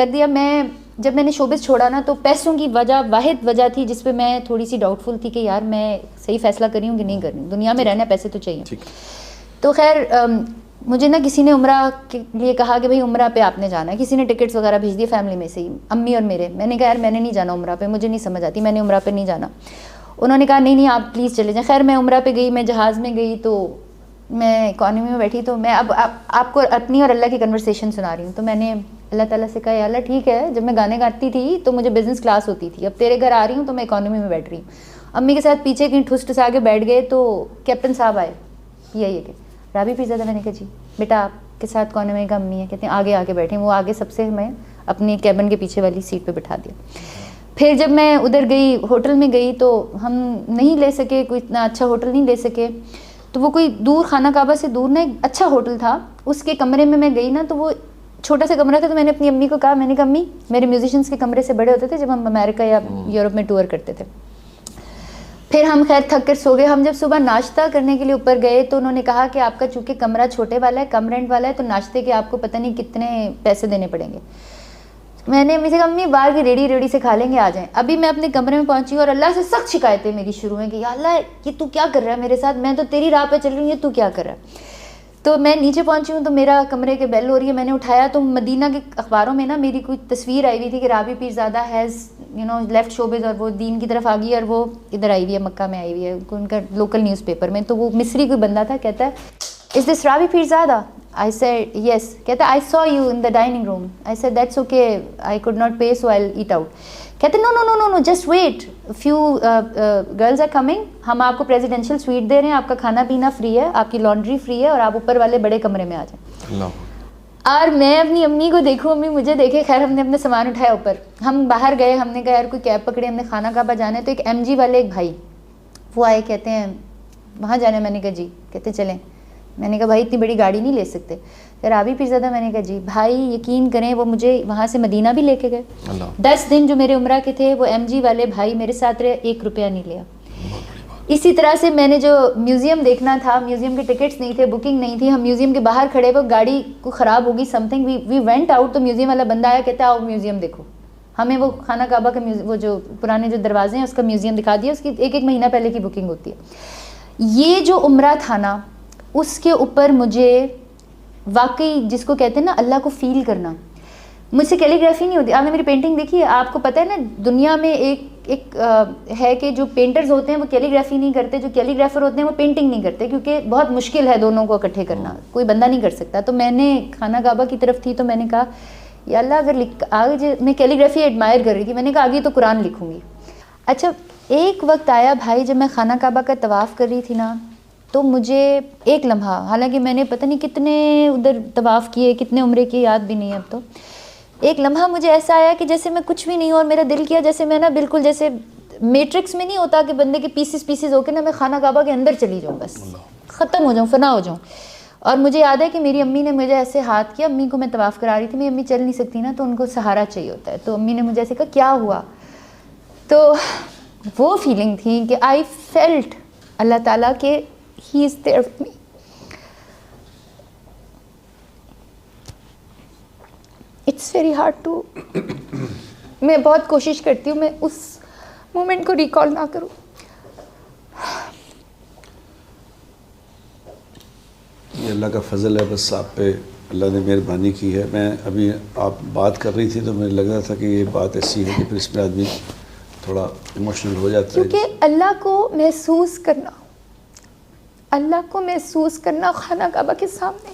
کر دیا. جب میں نے شوبز چھوڑا نا تو پیسوں کی واحد وجہ تھی جس پہ میں تھوڑی سی ڈاؤٹ فل تھی کہ یار میں صحیح فیصلہ کری ہوں کہ نہیں کر رہی ہوں. دنیا میں رہنا پیسے تو چاہیے. تو خیر مجھے نا کسی نے عمرہ کے لیے کہا کہ بھائی عمرہ پہ آپ نے جانا ہے. کسی نے ٹکٹس وغیرہ بھیج دیے فیملی میں سے ہی, امی اور میرے. میں نے کہا یار میں نے نہیں جانا عمرہ پہ, مجھے نہیں سمجھ آتی, میں نے عمرہ پہ نہیں جانا. انہوں نے کہا نہیں آپ پلیز چلے جائیں. خیر میں عمرہ پہ گئی, میں جہاز میں گئی تو میں اکانومی میں بیٹھی. تو میں اب آپ کو اپنی اور اللہ کی کنورسیشن سنا رہی ہوں. تو میں نے اللہ تعالیٰ سے کہا یا اللہ ٹھیک ہے, جب میں گانے گاتی تھی تو مجھے بزنس کلاس ہوتی تھی, اب تیرے گھر آ رہی ہوں تو میں اکانومی میں بیٹھ رہی ہوں. امی کے ساتھ پیچھے کہیں ٹھس ٹھسا کے بیٹھ گئے تو کیپٹن صاحب آئے, یہ کہ رابی پیرزادہ. میں نے کہا جی بیٹا آپ کے ساتھ کون ہے؟ میں نے کہا امی ہے. کہتے ہیں آگے آگے بیٹھیں. وہ آگے سب سے میں اپنی کیبن کے پیچھے والی سیٹ پہ بٹھا دیا. پھر جب میں ادھر گئی ہوٹل میں گئی تو ہم نہیں لے سکے, کوئی اتنا اچھا ہوٹل نہیں لے سکے. تو وہ کوئی دور خانہ کعبہ سے دور نا ایک اچھا ہوٹل تھا, اس کے کمرے میں گئی نا تو وہ چھوٹا سا کمرہ تھا. تو میں نے اپنی امی کو کہا, میں نے کہا امی میرے میوزیشینس کے کمرے سے بڑے ہوتے تھے جب ہم امریکہ یا یورپ میں ٹور کرتے تھے. پھر ہم خیر تھک کر سو گئے. ہم جب صبح ناشتہ کرنے کے لیے اوپر گئے تو انہوں نے کہا کہ آپ کا چونکہ کمرہ چھوٹے والا ہے, کم رینٹ والا ہے, تو ناشتے کے آپ کو پتہ نہیں کتنے پیسے دینے پڑیں گے. میں نے امی سے کہا امی باہر کی ریڈی سے کھا لیں گے, آ جائیں. ابھی میں اپنے کمرے میں پہنچی اور اللہ سے سخت شکایتیں میری شروع ہیں کہ یا اللہ یہ تو کیا کر رہا ہے میرے ساتھ, میں تو تیری راہ پہ چل رہی ہوں, یہ تو کیا کر رہا ہے. تو میں نیچے پہنچی ہوں تو میرا کمرے کے بیل ہو رہی ہے. میں نے اٹھایا تو مدینہ کے اخباروں میں نا میری کوئی تصویر آئی ہوئی تھی کہ رابی پیرزادہ ہیز لیفٹ شوبز, اور وہ دین کی طرف آ گئی اور وہ ادھر آئی ہوئی ہے, مکہ میں آئی ہوئی ہے, ان کا لوکل نیوز پیپر میں. تو وہ مصری کوئی بندہ تھا, کہتا ہے is this Rabi Pirzada? I said yes. کہتا ہے I saw you in the dining room. I said that's okay, I could not pay so I'll eat out. کہتے ہیں no just wait, few girls are coming, ہم آپ کو presidential sweet دے رہے ہیں, آپ کا کھانا پینا فری ہے, آپ کی لانڈری فری ہے, اور آپ اوپر والے بڑے کمرے میں آ جائیں. اور میں اپنی امی کو دیکھوں, امی مجھے دیکھے. خیر ہم نے اپنے سامان اٹھایا اوپر, ہم باہر گئے, ہم نے کہا یار کوئی کیب پکڑے, ہم نے خانہ کعبہ جانا ہے. تو ایک MG والے ایک بھائی وہ آئے, کہتے ہیں وہاں جانا ہے. میں نے کہا جی. کہتے چلیں. میں نے کہا بھائی اتنی بڑی گاڑی نہیں لے سکتے. رابی پیرزادہ. میں نے کہا جی بھائی یقین کریں وہ مجھے وہاں سے مدینہ بھی لے کے گئے. 10 دن جو میرے عمرہ کے تھے وہ MG والے بھائی میرے ساتھ رہے, 1 روپیہ نہیں لیا. اسی طرح سے میں نے جو میوزیم دیکھنا تھا, میوزیم کے ٹکٹس نہیں تھے, بکنگ نہیں تھی, ہم میوزیم کے باہر کھڑے ہوئے, گاڑی کو خراب ہوگی something, we went out. تو میوزیم والا بندہ آیا, کہتا ہے آؤ میوزیم دیکھو. ہمیں وہ خانہ کعبہ کا وہ جو پرانے جو دروازے ہیں اس کا میوزیم دکھا دیا, اس کی 1 مہینہ پہلے کی بکنگ ہوتی ہے. یہ جو عمرہ تھا نا اس کے اوپر مجھے واقعی جس کو کہتے ہیں نا اللہ کو فیل کرنا, مجھ سے کیلیگرافی نہیں ہوتی. آپ نے میری پینٹنگ دیکھی ہے, آپ کو پتہ ہے نا دنیا میں ایک ہے کہ جو پینٹرز ہوتے ہیں وہ کیلیگرافی نہیں کرتے, جو کیلیگرافر ہوتے ہیں وہ پینٹنگ نہیں کرتے, کیونکہ بہت مشکل ہے دونوں کو اکٹھے کرنا, کوئی بندہ نہیں کر سکتا. تو میں نے خانہ کعبہ کی طرف تھی تو میں نے کہا یا اللہ اگر آگے, میں کیلیگرافی ایڈمائر کر رہی تھی, میں نے کہا آگے تو قرآن لکھوں گی. اچھا ایک وقت آیا بھائی جب میں خانہ کعبہ کا طواف کر رہی تھی نا, تو مجھے ایک لمحہ, حالانکہ میں نے پتہ نہیں کتنے ادھر طواف کیے, کتنے عمرے کی یاد بھی نہیں اب تو, ایک لمحہ مجھے ایسا آیا کہ جیسے میں کچھ بھی نہیں ہوں, اور میرا دل کیا جیسے میں نا بالکل جیسے میٹرکس میں نہیں ہوتا کہ بندے کے پیسز ہو کے نا میں خانہ کعبہ کے اندر چلی جاؤں, بس ختم ہو جاؤں, فنا ہو جاؤں. اور مجھے یاد ہے کہ میری امی نے مجھے ایسے ہاتھ کیا, امی کو میں طواف کرا رہی تھی, میری امی چل نہیں سکتی نا تو ان کو سہارا چاہیے ہوتا ہے, تو امی نے مجھے ایسے کہا کیا ہوا. تو وہ فیلنگ تھی کہ آئی فیلٹ اللہ تعالیٰ کہ He is there with me. It's very hard to میں بہت کوشش کرتی ہوں میں اس مومنٹ کو ریکال نہ کروں. یہ اللہ کا فضل ہے, بس آپ پہ اللہ نے مہربانی کی ہے. میں ابھی آپ بات کر رہی تھی تو مجھے لگ رہا تھا کہ یہ بات ایسی ہے کہ پھر اس میں آدمی تھوڑا ایموشنل ہو جاتا ہے. کیونکہ اللہ کو محسوس کرنا خانہ کعبہ کے سامنے,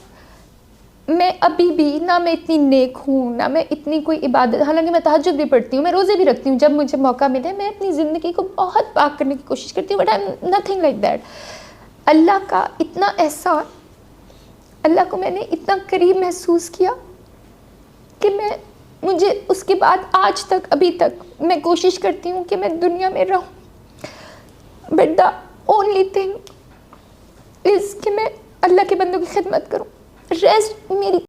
میں ابھی بھی نہ میں اتنی نیک ہوں, نہ میں اتنی کوئی عبادت, حالانکہ میں تہجد بھی پڑھتی ہوں, میں روزے بھی رکھتی ہوں, جب مجھے موقع ملے میں اپنی زندگی کو بہت پاک کرنے کی کوشش کرتی ہوں, but I am nothing like that. Allah کا اتنا احسان, اللہ کو میں نے اتنا قریب محسوس کیا کہ مجھے اس کے بعد آج تک ابھی تک میں کوشش کرتی ہوں کہ میں دنیا میں رہوں, بٹ دا اونلی تھنگ کہ میں اللہ کے بندوں کی خدمت کروں. ریسٹ میری